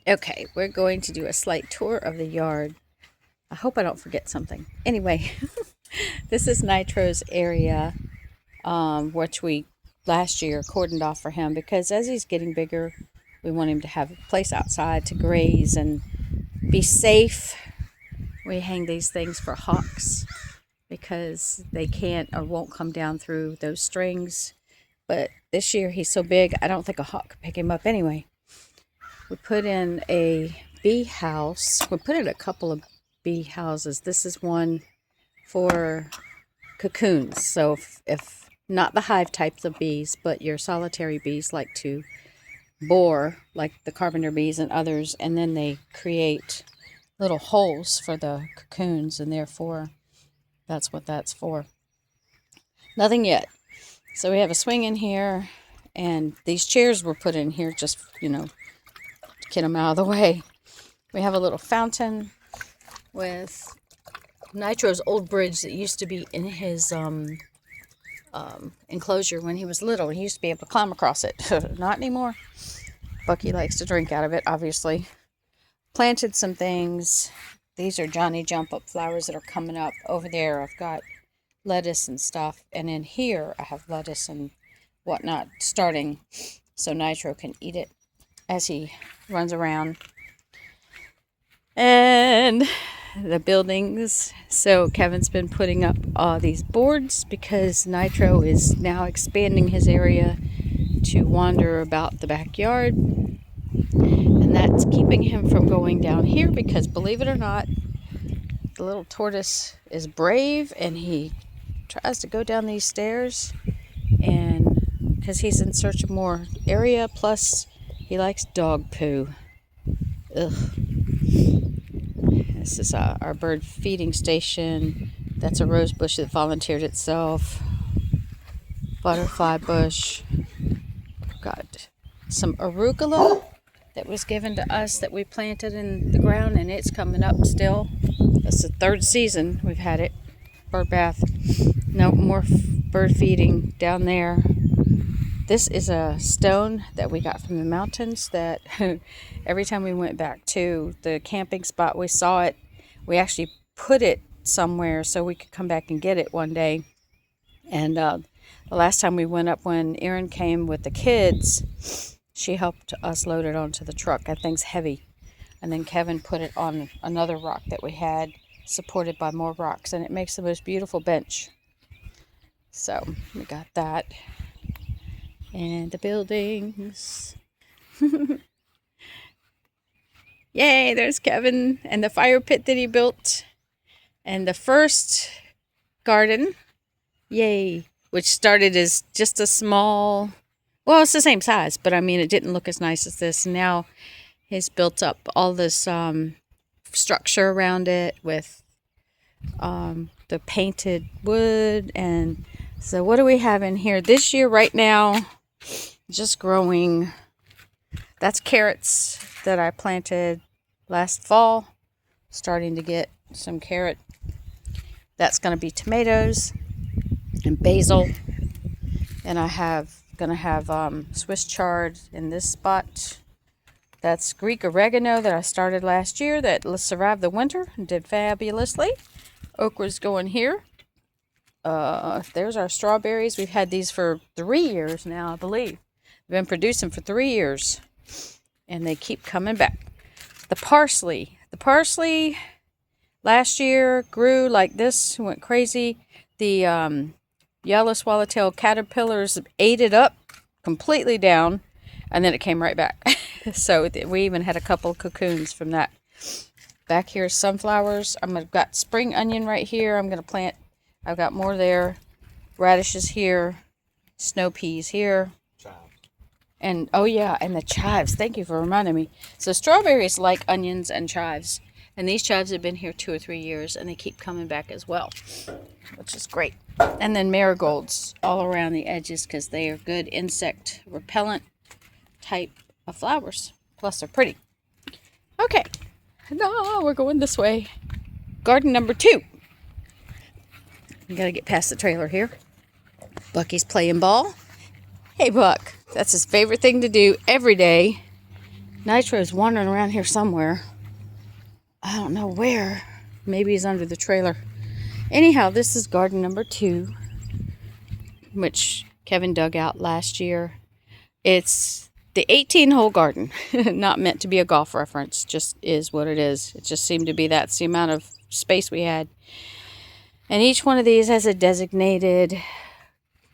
Okay, we're going to do a slight tour of the yard. I hope I don't forget something. Anyway, this is Nitro's area, which we last year cordoned off for him because as he's getting bigger, we want him to have a place outside to graze and be safe. We hang these things for hawks because they can't or won't come down through those strings. But this year he's so big, I don't think a hawk could pick him up anyway. We put in a bee house. We put in a couple of bee houses. This is one for cocoons. So if not the hive types of bees, but your solitary bees like to bore, like the carpenter bees and others, and then they create little holes for the cocoons, and therefore that's what that's for. Nothing yet. So we have a swing in here, and these chairs were put in here just, to get them out of the way. We have a little fountain with Nitro's old bridge that used to be in his enclosure when he was little. He used to be able to climb across it. Not anymore. Bucky likes to drink out of it, obviously. Planted some things. These are Johnny Jump Up flowers that are coming up. Over there I've got lettuce and stuff. And in here I have lettuce and whatnot starting so Nitro can eat it as he runs around. And the buildings. So Kevin's been putting up these boards because Nitro is now expanding his area to wander about the backyard. And that's keeping him from going down here because, believe it or not, the little tortoise is brave and he tries to go down these stairs, and because he's in search of more area, plus he likes dog poo. Ugh. This is our bird feeding station. That's a rose bush that volunteered itself. Butterfly bush. Got some arugula that was given to us that we planted in the ground, and it's coming up still. It's the third season we've had it. Bird bath. No more bird feeding down there. This is a stone that we got from the mountains that every time we went back to the camping spot, we saw it. We actually put it somewhere so we could come back and get it one day. And the last time we went up, when Erin came with the kids, she helped us load it onto the truck. That thing's heavy. And then Kevin put it on another rock that we had, supported by more rocks. And it makes the most beautiful bench. So we got that. And the buildings. Yay, there's Kevin and the fire pit that he built. And the first garden. Yay. Which started as just a small, well, it's the same size, but I mean, it didn't look as nice as this. And now he's built up all this structure around it with the painted wood. And so what do we have in here? This year right now, just growing. That's carrots that I planted last fall. Starting to get some carrot. That's going to be tomatoes and basil. And gonna have Swiss chard in this spot. That's Greek oregano that I started last year that survived the winter and did fabulously. Okra's going here. There's our strawberries. We've had these for 3 years now, I believe. We've been producing for 3 years, and they keep coming back. The parsley last year grew like this, went crazy. The yellow swallowtail caterpillars ate it up completely down, and then it came right back. So we even had a couple of cocoons from that. Back here, sunflowers. I've got spring onion right here. I'm gonna plant. I've got more there. Radishes here. Snow peas here. And oh yeah, and the chives. Thank you for reminding me. So strawberries like onions and chives. And these chives have been here 2 or 3 years, and they keep coming back as well, which is great. And then marigolds all around the edges because they are good insect repellent type of flowers. Plus they're pretty. Okay, no, we're going this way. Garden number 2. We gotta get past the trailer here. Bucky's playing ball. Hey, Buck. That's his favorite thing to do every day. Nitro's wandering around here somewhere. I don't know where. Maybe he's under the trailer. Anyhow, this is garden number 2, which Kevin dug out last year. It's the 18-hole garden. Not meant to be a golf reference. Just is what it is. It just seemed to be that's the amount of space we had. And each one of these has a designated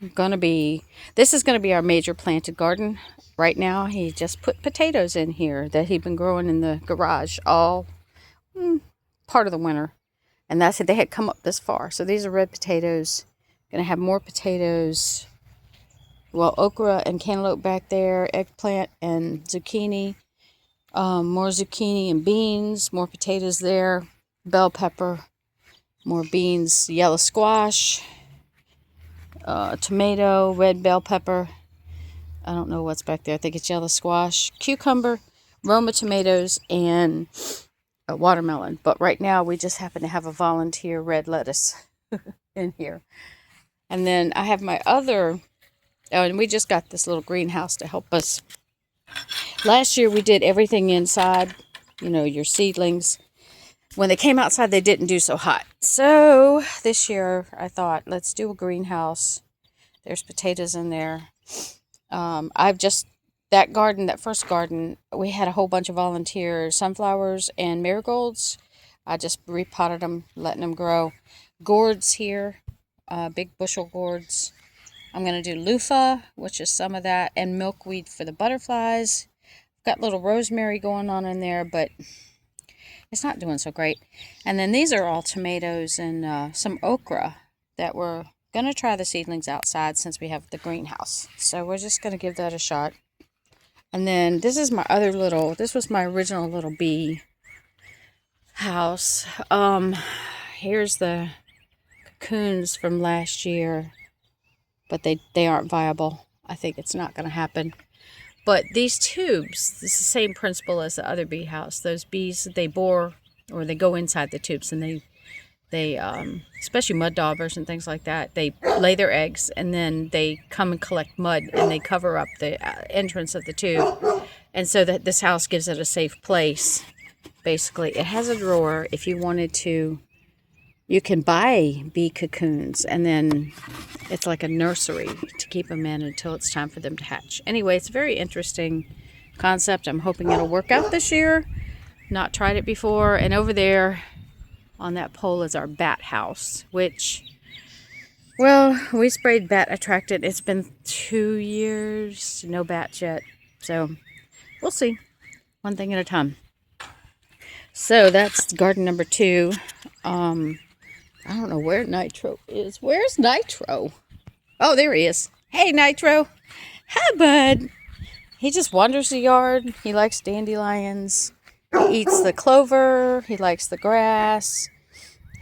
this is going to be our major planted garden. Right now, he just put potatoes in here that he'd been growing in the garage all part of the winter. And that's it. They had come up this far. So these are red potatoes. Going to have more potatoes. Well, okra and cantaloupe back there. Eggplant and zucchini. More zucchini and beans. More potatoes there. Bell pepper. More beans. Yellow squash. Tomato. Red bell pepper. I don't know what's back there. I think it's yellow squash. Cucumber. Roma tomatoes. And watermelon. But right now we just happen to have a volunteer red lettuce in here. And then I have my other, and we just got this little greenhouse to help us. Last year we did everything inside, your seedlings. When they came outside, they didn't do so hot. So this year I thought, let's do a greenhouse. There's potatoes in there. That first garden, we had a whole bunch of volunteer sunflowers and marigolds. I just repotted them, letting them grow. Gourds here, big bushel gourds. I'm going to do loofah, which is some of that, and milkweed for the butterflies. Got little rosemary going on in there, but it's not doing so great. And then these are all tomatoes and some okra that we're going to try the seedlings outside since we have the greenhouse. So we're just going to give that a shot. And then this is this was my original little bee house. Here's the cocoons from last year, but they aren't viable. I think it's not going to happen. But these tubes, it's the same principle as the other bee house. Those bees, they bore, or they go inside the tubes, and they especially mud daubers and things like that, they lay their eggs, and then they come and collect mud, and they cover up the entrance of the tube. And so that this house gives it a safe place. Basically, it has a drawer. If you wanted to, you can buy bee cocoons, and then it's like a nursery to keep them in until it's time for them to hatch. Anyway, it's a very interesting concept. I'm hoping it'll work out this year. Not tried it before. And over there on that pole is our bat house, which, well, we sprayed bat attractant. It's been 2 years, no bats yet. So we'll see. One thing at a time. So that's garden number 2. I don't know where Nitro is. Where's Nitro? Oh, there he is. Hey, Nitro. Hi, bud. He just wanders the yard. He likes dandelions. He eats the clover. He likes the grass.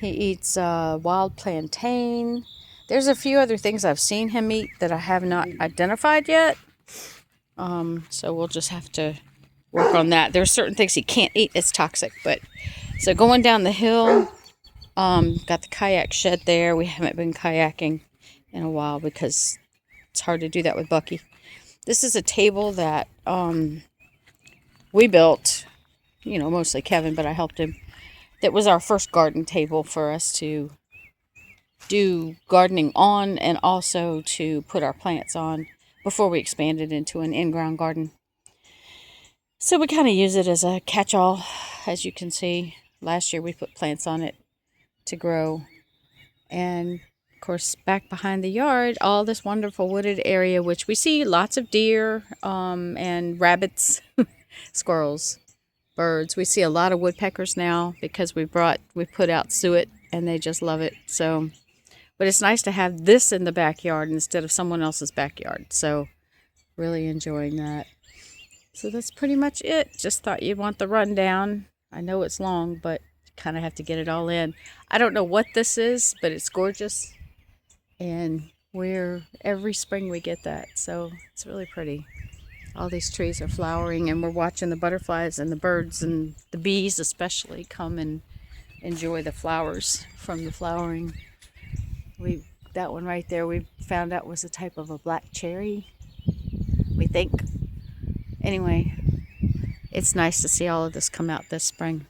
He eats wild plantain. There's a few other things I've seen him eat that I have not identified yet. So we'll just have to work on that. There's certain things he can't eat. It's toxic. But so going down the hill, got the kayak shed there. We haven't been kayaking in a while because it's hard to do that with Bucky. This is a table that we built, mostly Kevin, but I helped him. That was our first garden table for us to do gardening on, and also to put our plants on before we expanded into an in-ground garden. So we kind of use it as a catch-all. As you can see, last year we put plants on it to grow. And of course, back behind the yard, all this wonderful wooded area, which we see lots of deer and rabbits, squirrels, birds. We see a lot of woodpeckers now because we put out suet, and they just love it. So, but it's nice to have this in the backyard instead of someone else's backyard. So really enjoying that. So that's pretty much it. Just thought you'd want the rundown. I know it's long, but you kind of have to get it all in. I don't know what this is, but it's gorgeous. And every spring we get that. So it's really pretty. All these trees are flowering, and we're watching the butterflies and the birds and the bees especially come and enjoy the flowers from the flowering. That one right there we found out was a type of a black cherry, we think. Anyway, it's nice to see all of this come out this spring.